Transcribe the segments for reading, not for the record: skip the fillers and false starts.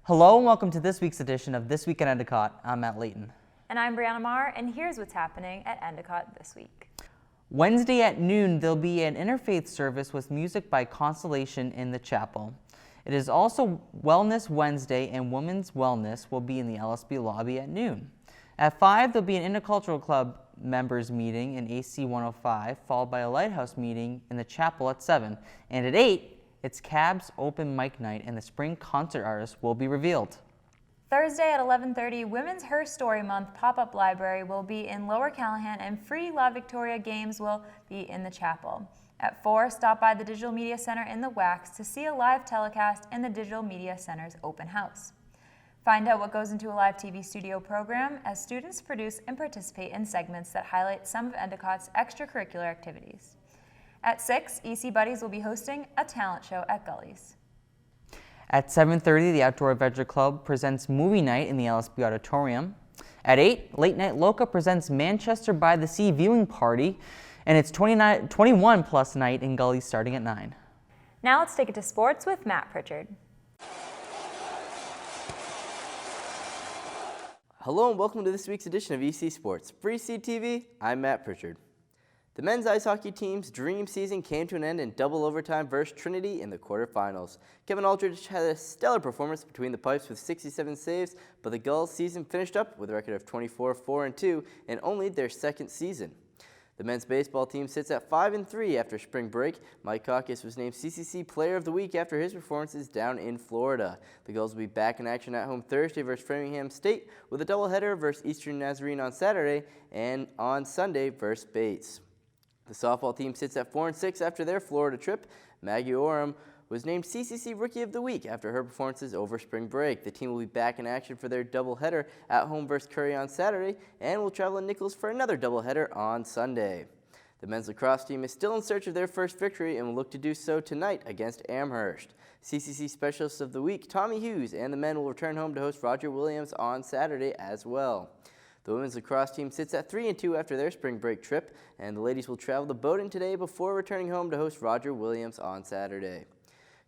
Hello and welcome to this week's edition of This Week at Endicott. I'm Matt Layton. And I'm Brianna Marr, and here's what's happening at Endicott this week. Wednesday at noon, there'll be an interfaith service with music by Constellation in the chapel. It is also Wellness Wednesday, and Women's Wellness will be in the LSB lobby at noon. At 5, there'll be an Intercultural Club members meeting in AC 105, followed by a Lighthouse meeting in the chapel at 7. And at 8, it's CAB's open mic night, and the spring concert artist will be revealed. Thursday at 11:30, Women's Her Story Month pop-up library will be in Lower Callahan, and free La Victoria games will be in the chapel. At 4, stop by the Digital Media Center in the Wax to see a live telecast in the Digital Media Center's open house. Find out what goes into a live TV studio program as students produce and participate in segments that highlight some of Endicott's extracurricular activities. At 6, EC Buddies will be hosting a talent show at Gully's. At 7:30, the Outdoor Adventure Club presents Movie Night in the LSB Auditorium. At 8, Late Night Loca presents Manchester by the Sea viewing party, and it's 21 plus night in Gully's starting at 9. Now let's take it to sports with Matt Pritchard. Hello and welcome to this week's edition of EC Sports. For EC TV, I'm Matt Pritchard. The men's ice hockey team's dream season came to an end in double overtime versus Trinity in the quarterfinals. Kevin Aldridge had a stellar performance between the pipes with 67 saves, but the Gulls' season finished up with a record of 24-4-2 in only their second season. The men's baseball team sits at 5-3 after spring break. Mike Caucus was named CCC Player of the Week after his performances down in Florida. The Gulls will be back in action at home Thursday versus Framingham State with a doubleheader versus Eastern Nazarene on Saturday and on Sunday versus Bates. The softball team sits at 4-6 after their Florida trip. Maggie Oram was named CCC Rookie of the Week after her performances over spring break. The team will be back in action for their doubleheader at home versus Curry on Saturday and will travel to Nichols for another doubleheader on Sunday. The men's lacrosse team is still in search of their first victory and will look to do so tonight against Amherst. CCC Specialist of the Week Tommy Hughes and the men will return home to host Roger Williams on Saturday as well. The women's lacrosse team sits at 3-2 after their spring break trip, and the ladies will travel to Bowdoin today before returning home to host Roger Williams on Saturday.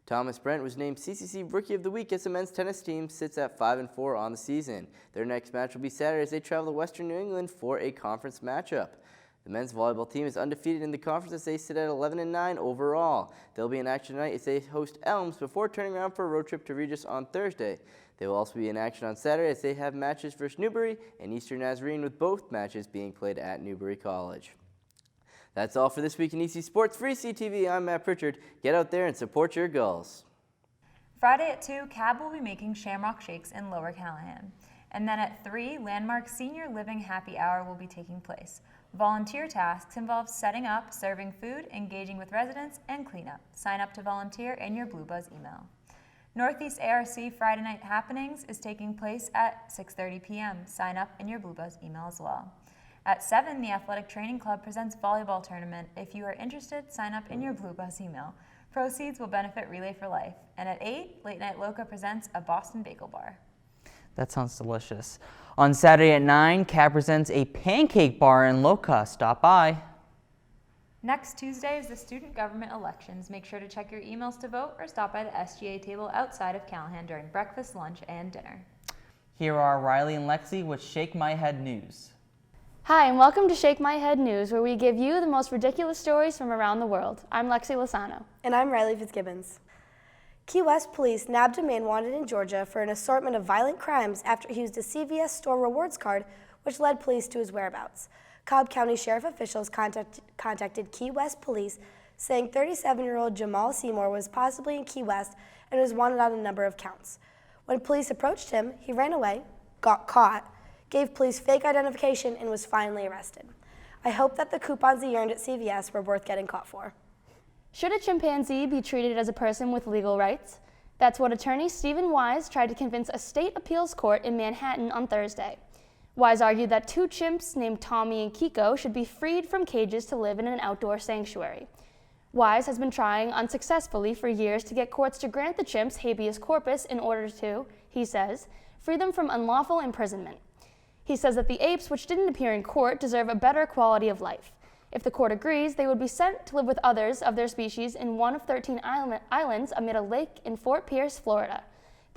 Thomas Brent was named CCC Rookie of the Week as the men's tennis team sits at 5-4 on the season. Their next match will be Saturday as they travel to Western New England for a conference matchup. The men's volleyball team is undefeated in the conference as they sit at 11-9 overall. They'll be in action tonight as they host Elms before turning around for a road trip to Regis on Thursday. They will also be in action on Saturday as they have matches versus Newbury and Eastern Nazarene, with both matches being played at Newbury College. That's all for this week in EC Sports. For EC TV, I'm Matt Pritchard. Get out there and support your Gulls. Friday at 2, CAB will be making Shamrock Shakes in Lower Callahan. And then at 3, Landmark Senior Living Happy Hour will be taking place. Volunteer tasks involve setting up, serving food, engaging with residents, and cleanup. Sign up to volunteer in your Blue Buzz email. Northeast ARC Friday Night Happenings is taking place at 6:30 p.m. Sign up in your Blue Buzz email as well. At 7, the Athletic Training Club presents volleyball tournament. If you are interested, sign up in your Blue Buzz email. Proceeds will benefit Relay for Life. And at 8, Late Night Loca presents a Boston Bagel Bar. That sounds delicious. On Saturday at 9, CAB presents a pancake bar in Loca. Stop by. Next Tuesday is the student government elections. Make sure to check your emails to vote or stop by the SGA table outside of Callahan during breakfast, lunch, and dinner. Here are Riley and Lexi with Shake My Head News. Hi, and welcome to Shake My Head News, where we give you the most ridiculous stories from around the world. I'm Lexi Lozano. And I'm Riley Fitzgibbons. Key West police nabbed a man wanted in Georgia for an assortment of violent crimes after he used a CVS store rewards card, which led police to his whereabouts. Cobb County Sheriff officials contacted Key West police, saying 37-year-old Jamal Seymour was possibly in Key West and was wanted on a number of counts. When police approached him, he ran away, got caught, gave police fake identification, and was finally arrested. I hope that the coupons he earned at CVS were worth getting caught for. Should a chimpanzee be treated as a person with legal rights? That's what attorney Stephen Wise tried to convince a state appeals court in Manhattan on Thursday. Wise argued that 2 chimps named Tommy and Kiko should be freed from cages to live in an outdoor sanctuary. Wise has been trying unsuccessfully for years to get courts to grant the chimps habeas corpus in order to, he says, free them from unlawful imprisonment. He says that the apes, which didn't appear in court, deserve a better quality of life. If the court agrees, they would be sent to live with others of their species in one of 13 islands amid a lake in Fort Pierce, Florida.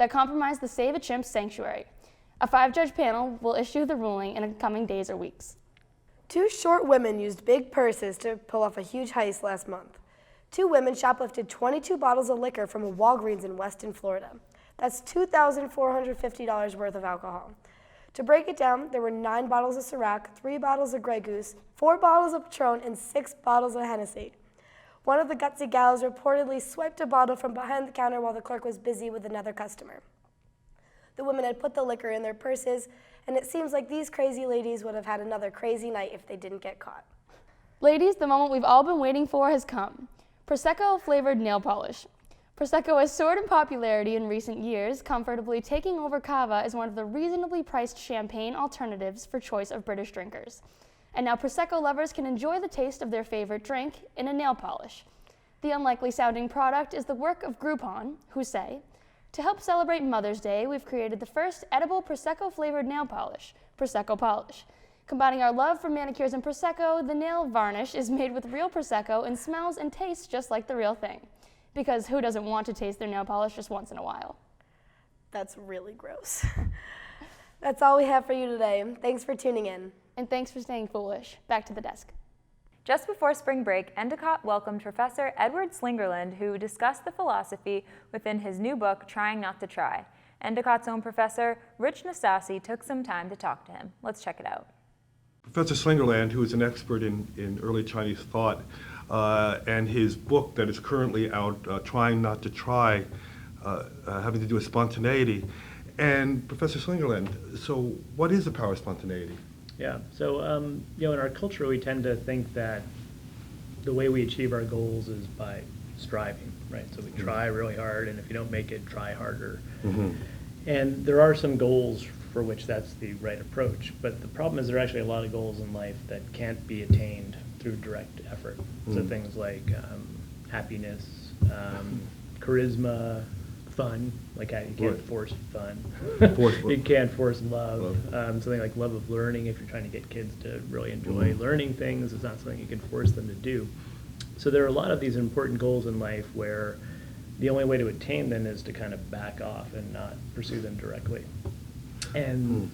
that compromised the Save a Chimp sanctuary. A 5-judge panel will issue the ruling in the coming days or weeks. 2 short women used big purses to pull off a huge heist last month. 2 women shoplifted 22 bottles of liquor from a Walgreens in Weston, Florida. That's $2,450 worth of alcohol. To break it down, there were 9 bottles of Ciroc, 3 bottles of Grey Goose, 4 bottles of Patron, and 6 bottles of Hennessy. One of the gutsy gals reportedly swiped a bottle from behind the counter while the clerk was busy with another customer. The women had put the liquor in their purses, and it seems like these crazy ladies would have had another crazy night if they didn't get caught. Ladies, the moment we've all been waiting for has come. Prosecco-flavored nail polish. Prosecco has soared in popularity in recent years, comfortably taking over cava as one of the reasonably priced champagne alternatives for choice of British drinkers. And now Prosecco lovers can enjoy the taste of their favorite drink in a nail polish. The unlikely sounding product is the work of Groupon, who say, "To help celebrate Mother's Day, we've created the first edible Prosecco-flavored nail polish, Prosecco Polish. Combining our love for manicures and Prosecco, the nail varnish is made with real Prosecco and smells and tastes just like the real thing. Because who doesn't want to taste their nail polish just once in a while?" That's really gross. That's all we have for you today. Thanks for tuning in. And thanks for staying foolish. Back to the desk. Just before spring break, Endicott welcomed Professor Edward Slingerland, who discussed the philosophy within his new book, Trying Not to Try. Endicot's own professor, Rich Nastasi, took some time to talk to him. Let's check it out. Professor Slingerland, who is an expert in early Chinese thought, and his book that is currently out, Trying Not to Try, having to do with spontaneity. And Professor Slingerland, so what is the power of spontaneity? Yeah, so in our culture we tend to think that the way we achieve our goals is by striving, right? So we try really hard, and if you don't make it, try harder. And there are some goals for which that's the right approach, but the problem is there are actually a lot of goals in life that can't be attained through direct effort. So things like happiness, charisma, fun, like you can't force fun. You can't force love. Something like love of learning, if you're trying to get kids to really enjoy learning things, it's not something you can force them to do. So there are a lot of these important goals in life where the only way to attain them is to kind of back off and not pursue them directly. And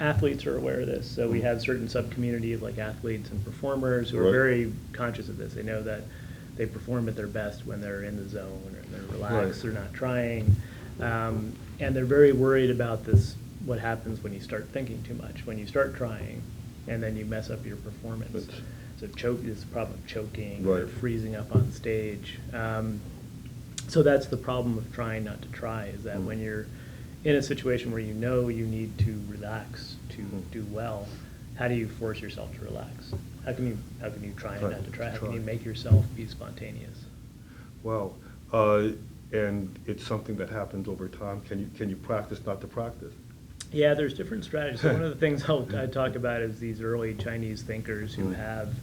athletes are aware of this, so we have certain sub-communities like athletes and performers who are very conscious of this. They know that they perform at their best when they're in the zone, or they're relaxed, they're not trying, and they're very worried about this, what happens when you start thinking too much, when you start trying, and then you mess up your performance. So this problem of choking or freezing up on stage. So that's the problem of trying not to try, is that when you're in a situation where you know you need to relax to do well, how do you force yourself to relax? How can you try not to try? How can you make yourself be spontaneous? Wow, and it's something that happens over time. Can you practice not to practice? Yeah, there's different strategies. So one of the things I talk about is these early Chinese thinkers who have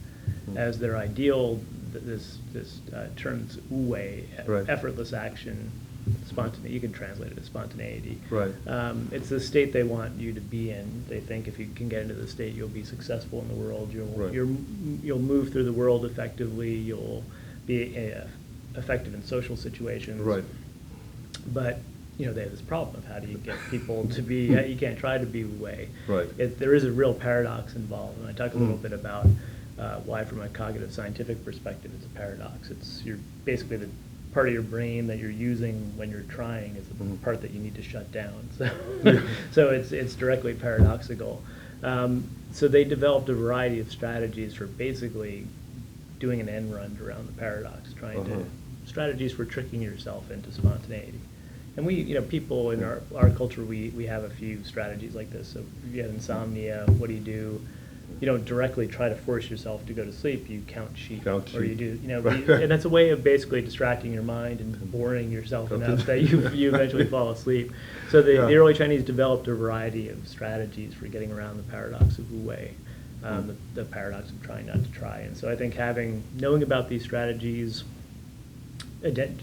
as their ideal this term, wu wei, effortless action. Spontaneity. You can translate it as spontaneity. It's the state they want you to be in. They think if you can get into the state, you'll be successful in the world. You'll move through the world effectively. You'll be effective in social situations. But they have this problem of how do you get people to be. You can't try to be wu wei. There is a real paradox involved, and I talk a little bit about why, from a cognitive scientific perspective, it's a paradox. You're basically the part of your brain that you're using when you're trying is the part that you need to shut down. So it's directly paradoxical. So they developed a variety of strategies for basically doing an end run around the paradox, trying to strategies for tricking yourself into spontaneity. And people in our culture, we have a few strategies like this. So if you have insomnia, what do? You don't directly try to force yourself to go to sleep. You count sheep, or you do, and that's a way of basically distracting your mind and boring yourself enough that you eventually fall asleep. So the early Chinese developed a variety of strategies for getting around the paradox of wu wei, the paradox of trying not to try. And so I think knowing about these strategies,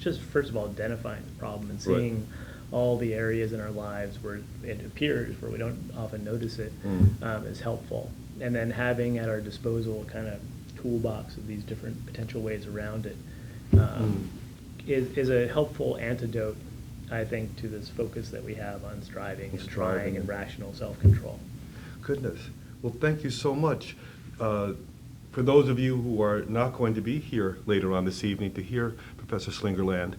just first of all identifying the problem and seeing all the areas in our lives where it appears, where we don't often notice it, is helpful. And then having at our disposal a kind of toolbox of these different potential ways around it is a helpful antidote I think, to this focus that we have on striving and trying and rational self-control. Goodness. Well, thank you so much. For those of you who are not going to be here later on this evening to hear Professor Slingerland,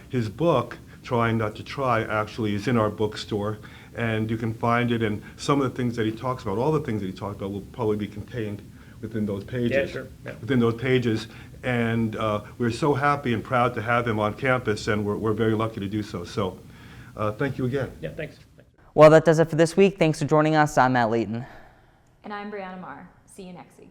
his book, Trying Not to Try, actually is in our bookstore, and you can find it, and some of the things that he talks about, all the things that he talked about, will probably be contained within those pages. Yeah, sure. Yeah. Within those pages. And we're so happy and proud to have him on campus, and we're very lucky to do so. So thank you again. Yeah, thanks. Well, that does it for this week. Thanks for joining us. I'm Matt Layton. And I'm Brianna Marr. See you next week.